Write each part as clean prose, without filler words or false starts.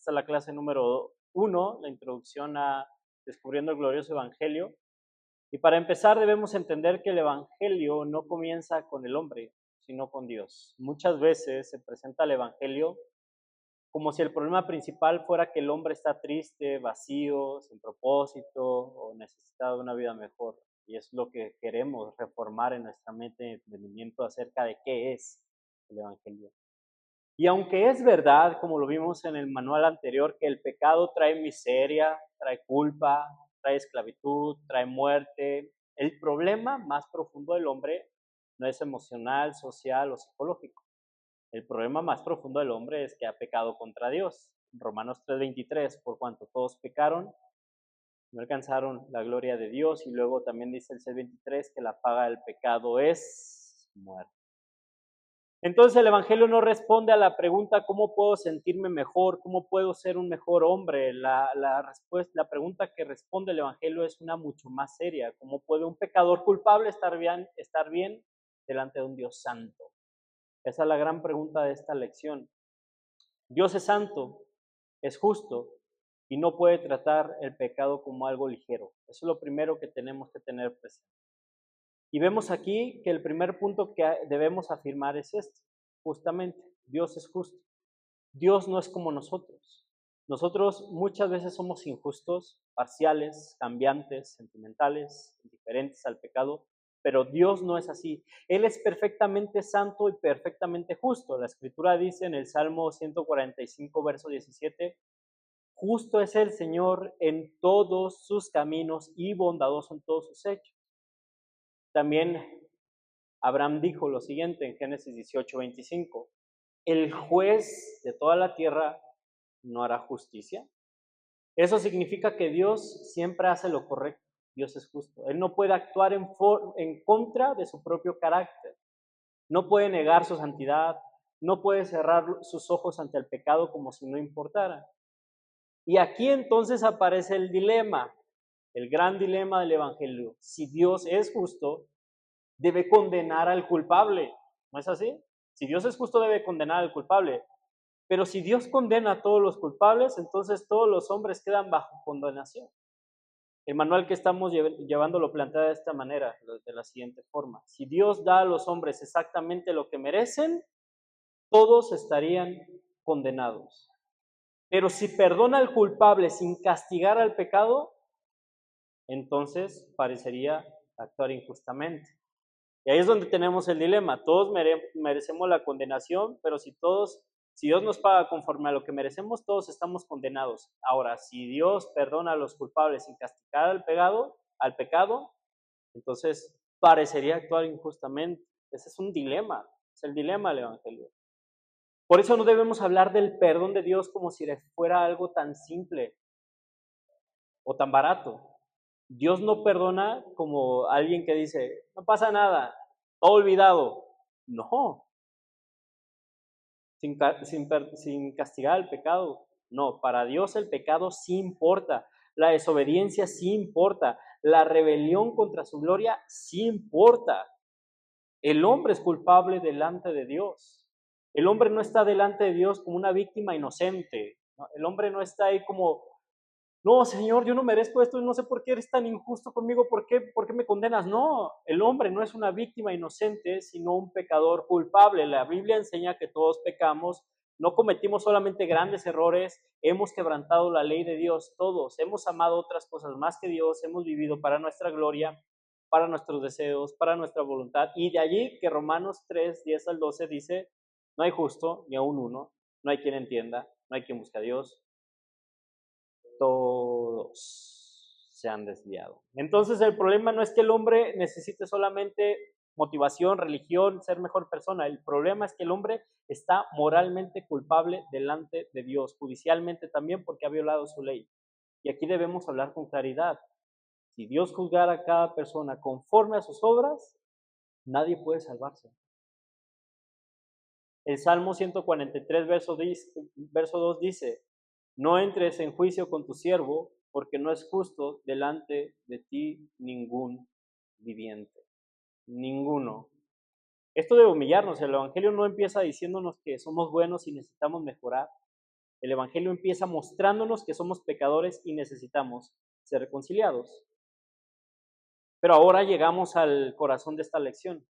Esta es la clase número 1, la introducción a Descubriendo el Glorioso Evangelio. Y para empezar debemos entender que el Evangelio no comienza con el hombre, sino con Dios. Muchas veces se presenta el Evangelio como si el problema principal fuera que el hombre está triste, vacío, sin propósito o necesita de una vida mejor. Y es lo que queremos reformar en nuestra mente y entendimiento acerca de qué es el Evangelio. Y aunque es verdad, como lo vimos en el manual anterior, que el pecado trae miseria, trae culpa, trae esclavitud, trae muerte, el problema más profundo del hombre no es emocional, social o psicológico. El problema más profundo del hombre es que ha pecado contra Dios. Romanos 3:23, por cuanto todos pecaron, no alcanzaron la gloria de Dios. Y luego también dice el 6:23 que la paga del pecado es muerte. Entonces el Evangelio no responde a la pregunta ¿cómo puedo sentirme mejor? ¿Cómo puedo ser un mejor hombre? La pregunta que responde el Evangelio es una mucho más seria. ¿Cómo puede un pecador culpable estar bien delante de un Dios santo? Esa es la gran pregunta de esta lección. Dios es santo, es justo y no puede tratar el pecado como algo ligero. Eso es lo primero que tenemos que tener presente. Y vemos aquí que el primer punto que debemos afirmar es este, justamente, Dios es justo. Dios no es como nosotros. Nosotros muchas veces somos injustos, parciales, cambiantes, sentimentales, indiferentes al pecado, pero Dios no es así. Él es perfectamente santo y perfectamente justo. La Escritura dice en el Salmo 145, verso 17, justo es el Señor en todos sus caminos y bondadoso en todos sus hechos. También Abraham dijo lo siguiente en Génesis 18:25, el juez de toda la tierra no hará justicia. Eso significa que Dios siempre hace lo correcto. Dios es justo. Él no puede actuar en contra de su propio carácter. No puede negar su santidad. No puede cerrar sus ojos ante el pecado como si no importara. Y aquí entonces aparece el dilema, el gran dilema del Evangelio. Si Dios es justo, debe condenar al culpable. ¿No es así? Si Dios es justo, debe condenar al culpable. Pero si Dios condena a todos los culpables, entonces todos los hombres quedan bajo condenación. El manual que estamos llevando lo plantea de esta manera, de la siguiente forma. Si Dios da a los hombres exactamente lo que merecen, todos estarían condenados. Pero si perdona al culpable sin castigar al pecado, entonces parecería actuar injustamente. Y ahí es donde tenemos el dilema. Todos merecemos la condenación, pero si Dios nos paga conforme a lo que merecemos, todos estamos condenados. Ahora, si Dios perdona a los culpables sin castigar al pecado, entonces parecería actuar injustamente. Ese es un dilema, es el dilema del Evangelio. Por eso no debemos hablar del perdón de Dios como si fuera algo tan simple o tan barato. Dios no perdona como alguien que dice, no pasa nada, todo olvidado. No, sin castigar el pecado. No, para Dios el pecado sí importa, la desobediencia sí importa, la rebelión contra su gloria sí importa. El hombre es culpable delante de Dios. El hombre no está delante de Dios como una víctima inocente. ¿No? El hombre no está ahí como, no, Señor, yo no merezco esto, no sé por qué eres tan injusto conmigo, por qué me condenas? No, el hombre no es una víctima inocente, sino un pecador culpable. La Biblia enseña que todos pecamos, no cometimos solamente grandes errores, hemos quebrantado la ley de Dios, todos, hemos amado otras cosas más que Dios, hemos vivido para nuestra gloria, para nuestros deseos, para nuestra voluntad, y de allí que Romanos 3, 10 al 12 dice, no hay justo ni aun uno, no hay quien entienda, no hay quien busque a Dios, todos se han desviado. Entonces el problema no es que el hombre necesite solamente motivación, religión, ser mejor persona. El problema es que el hombre está moralmente culpable delante de Dios, judicialmente también porque ha violado su ley. Y aquí debemos hablar con claridad. Si Dios juzgara a cada persona conforme a sus obras, nadie puede salvarse. El Salmo 143, verso 2 dice, no entres en juicio con tu siervo, porque no es justo delante de ti ningún viviente. Ninguno. Esto debe humillarnos. El Evangelio no empieza diciéndonos que somos buenos y necesitamos mejorar. El Evangelio empieza mostrándonos que somos pecadores y necesitamos ser reconciliados. Pero ahora llegamos al corazón de esta lección.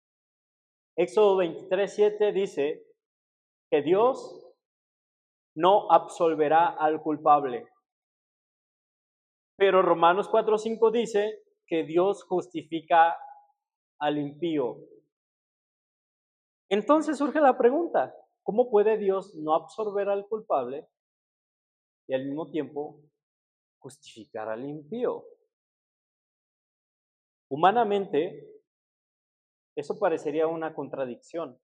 Éxodo 23:7 dice que Dios no absolverá al culpable. Pero Romanos 4:5 dice que Dios justifica al impío. Entonces surge la pregunta, ¿cómo puede Dios no absorber al culpable y al mismo tiempo justificar al impío? Humanamente, eso parecería una contradicción.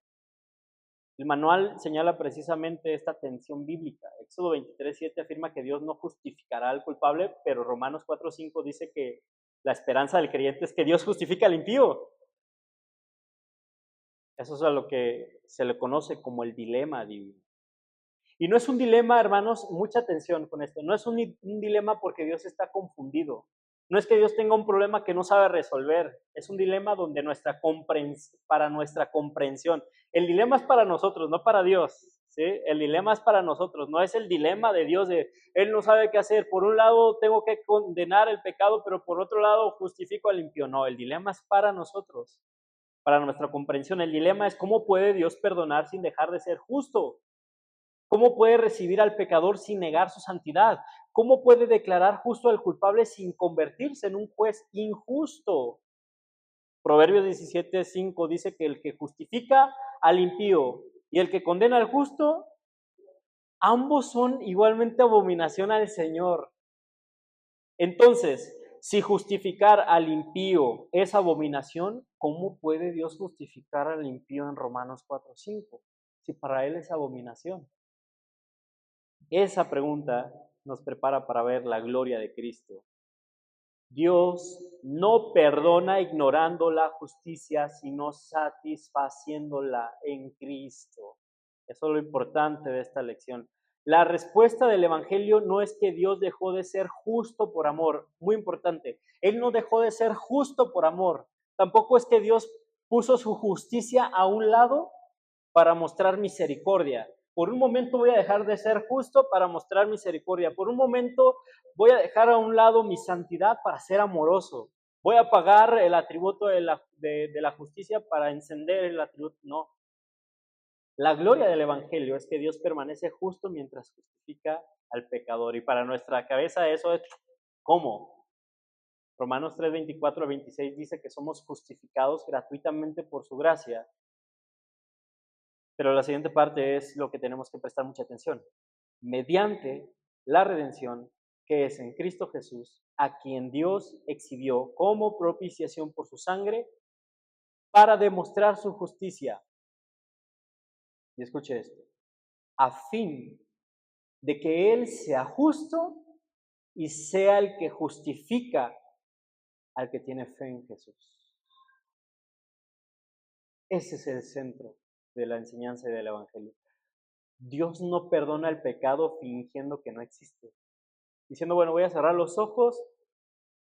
El manual señala precisamente esta tensión bíblica. Éxodo 23:7 afirma que Dios no justificará al culpable, pero Romanos 4:5 dice que la esperanza del creyente es que Dios justifica al impío. Eso es a lo que se le conoce como el dilema divino. Y no es un dilema, hermanos, mucha atención con esto, no es un dilema porque Dios está confundido. No es que Dios tenga un problema que no sabe resolver, es un dilema donde para nuestra comprensión. El dilema es para nosotros, no para Dios, ¿sí? El dilema es para nosotros, no es el dilema de Dios de Él no sabe qué hacer. Por un lado tengo que condenar el pecado, pero por otro lado justifico al impío. No, el dilema es para nosotros, para nuestra comprensión. El dilema es cómo puede Dios perdonar sin dejar de ser justo. ¿Cómo puede recibir al pecador sin negar su santidad? ¿Cómo puede declarar justo al culpable sin convertirse en un juez injusto? Proverbios 17:5 dice que el que justifica al impío y el que condena al justo, ambos son igualmente abominación al Señor. Entonces, si justificar al impío es abominación, ¿cómo puede Dios justificar al impío en Romanos 4:5? Si para él es abominación. Esa pregunta nos prepara para ver la gloria de Cristo. Dios no perdona ignorando la justicia, sino satisfaciéndola en Cristo. Eso es lo importante de esta lección. La respuesta del Evangelio no es que Dios dejó de ser justo por amor, muy importante. Él no dejó de ser justo por amor. Tampoco es que Dios puso su justicia a un lado para mostrar misericordia. Por un momento voy a dejar de ser justo para mostrar misericordia. Por un momento voy a dejar a un lado mi santidad para ser amoroso. Voy a apagar el atributo de la justicia para encender el atributo. No. La gloria del Evangelio es que Dios permanece justo mientras justifica al pecador. Y para nuestra cabeza eso es ¿cómo? Romanos 3:24-26 dice que somos justificados gratuitamente por su gracia. Pero la siguiente parte es lo que tenemos que prestar mucha atención. Mediante la redención que es en Cristo Jesús, a quien Dios exhibió como propiciación por su sangre para demostrar su justicia. Y escuche esto, a fin de que Él sea justo y sea el que justifica al que tiene fe en Jesús. Ese es el centro de la enseñanza y del Evangelio. Dios no perdona el pecado fingiendo que no existe. Diciendo, bueno, voy a cerrar los ojos,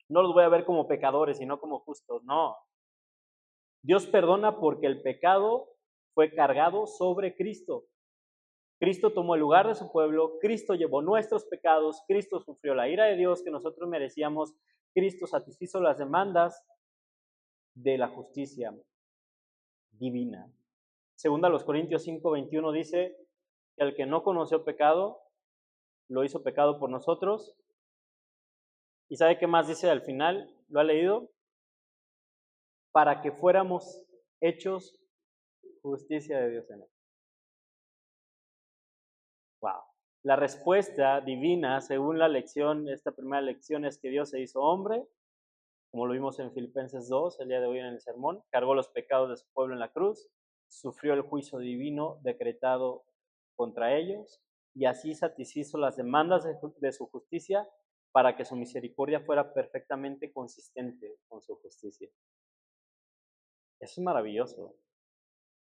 no los voy a ver como pecadores, sino como justos. No. Dios perdona porque el pecado fue cargado sobre Cristo. Cristo tomó el lugar de su pueblo, Cristo llevó nuestros pecados, Cristo sufrió la ira de Dios que nosotros merecíamos, Cristo satisfizo las demandas de la justicia divina. Segunda los Corintios 5:21 dice que el que no conoció pecado, lo hizo pecado por nosotros. ¿Y sabe qué más dice al final? ¿Lo ha leído? Para que fuéramos hechos justicia de Dios en él. Wow. La respuesta divina, según la lección, esta primera lección es que Dios se hizo hombre, como lo vimos en Filipenses 2, el día de hoy en el sermón, cargó los pecados de su pueblo en la cruz, sufrió el juicio divino decretado contra ellos y así satisfizo las demandas de su justicia para que su misericordia fuera perfectamente consistente con su justicia. Eso es maravilloso.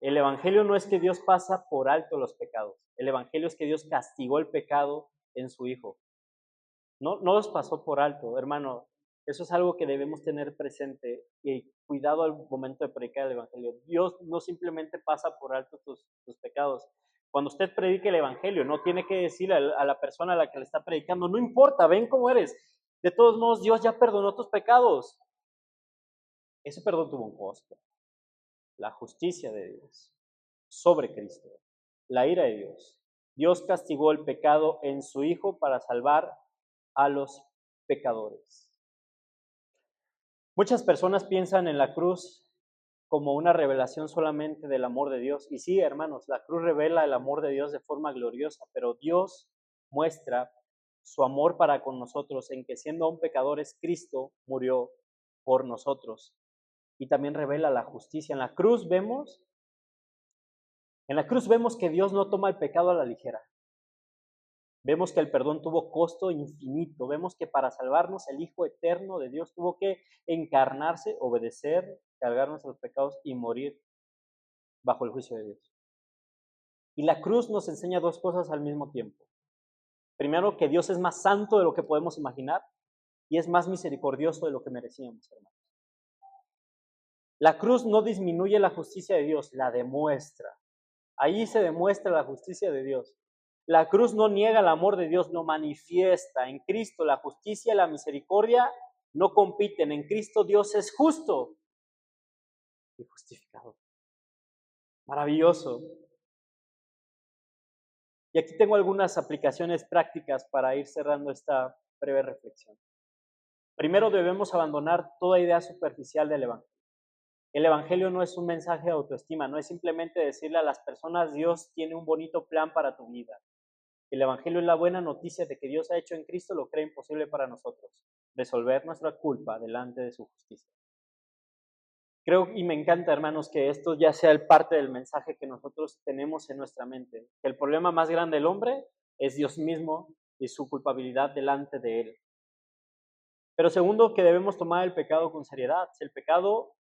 El Evangelio no es que Dios pasa por alto los pecados. El Evangelio es que Dios castigó el pecado en su Hijo. No los pasó por alto, hermano. Eso es algo que debemos tener presente y cuidado al momento de predicar el Evangelio. Dios no simplemente pasa por alto tus pecados. Cuando usted predique el Evangelio, no tiene que decirle a la persona a la que le está predicando, no importa, ven cómo eres. De todos modos, Dios ya perdonó tus pecados. Ese perdón tuvo un costo. La justicia de Dios sobre Cristo, la ira de Dios. Dios castigó el pecado en su Hijo para salvar a los pecadores. Muchas personas piensan en la cruz como una revelación solamente del amor de Dios. Y sí, hermanos, la cruz revela el amor de Dios de forma gloriosa, pero Dios muestra su amor para con nosotros en que siendo aún pecadores, Cristo murió por nosotros. Y también revela la justicia. En la cruz vemos que Dios no toma el pecado a la ligera. Vemos que el perdón tuvo costo infinito. Vemos que para salvarnos el Hijo eterno de Dios tuvo que encarnarse, obedecer, cargar nuestros pecados y morir bajo el juicio de Dios. Y la cruz nos enseña dos cosas al mismo tiempo. Primero, que Dios es más santo de lo que podemos imaginar y es más misericordioso de lo que merecíamos, hermanos. La cruz no disminuye la justicia de Dios, la demuestra. Ahí se demuestra la justicia de Dios. La cruz no niega el amor de Dios, lo manifiesta. En Cristo la justicia y la misericordia no compiten. En Cristo Dios es justo y justificado. Maravilloso. Y aquí tengo algunas aplicaciones prácticas para ir cerrando esta breve reflexión. Primero, debemos abandonar toda idea superficial del Evangelio. El Evangelio no es un mensaje de autoestima, no es simplemente decirle a las personas, Dios tiene un bonito plan para tu vida. El Evangelio es la buena noticia de que Dios ha hecho en Cristo lo cree imposible para nosotros, resolver nuestra culpa delante de su justicia. Creo y me encanta, hermanos, que esto ya sea el parte del mensaje que nosotros tenemos en nuestra mente. Que el problema más grande del hombre es Dios mismo y su culpabilidad delante de él. Pero segundo, que debemos tomar el pecado con seriedad. Si el pecado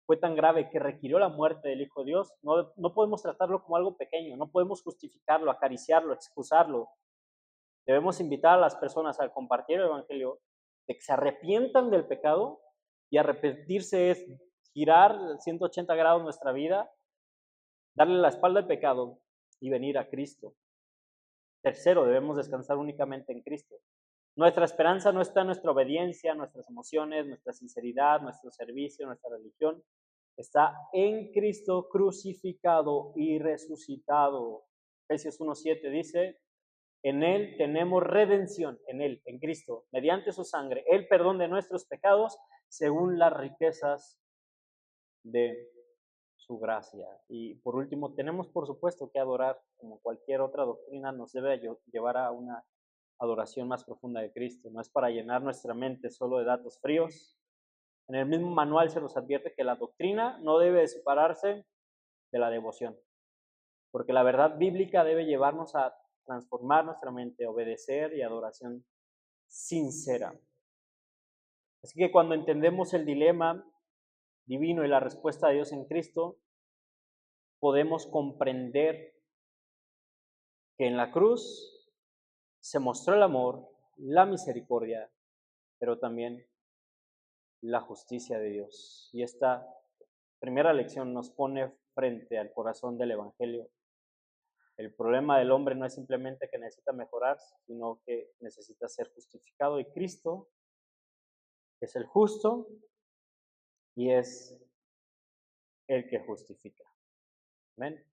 fue tan grave que requirió la muerte del Hijo de Dios, no podemos tratarlo como algo pequeño, no podemos justificarlo, acariciarlo, excusarlo. Debemos invitar a las personas al compartir el Evangelio de que se arrepientan del pecado, y arrepentirse es girar 180 grados nuestra vida, darle la espalda al pecado y venir a Cristo. Tercero, debemos descansar únicamente en Cristo. Nuestra esperanza no está en nuestra obediencia, nuestras emociones, nuestra sinceridad, nuestro servicio, nuestra religión. Está en Cristo crucificado y resucitado. Efesios 1:7 dice, en Él tenemos redención, en Él, en Cristo, mediante su sangre, el perdón de nuestros pecados, según las riquezas de su gracia. Y por último, tenemos por supuesto que adorar, como cualquier otra doctrina nos debe llevar a una adoración más profunda de Cristo. No es para llenar nuestra mente solo de datos fríos. En el mismo manual se nos advierte que la doctrina no debe separarse de la devoción, porque la verdad bíblica debe llevarnos a transformar nuestra mente, obedecer y adoración sincera. Así que cuando entendemos el dilema divino y la respuesta de Dios en Cristo, podemos comprender que en la cruz se mostró el amor, la misericordia, pero también la justicia de Dios. Y esta primera lección nos pone frente al corazón del Evangelio. El problema del hombre no es simplemente que necesita mejorar, sino que necesita ser justificado. Y Cristo es el justo y es el que justifica. Amén.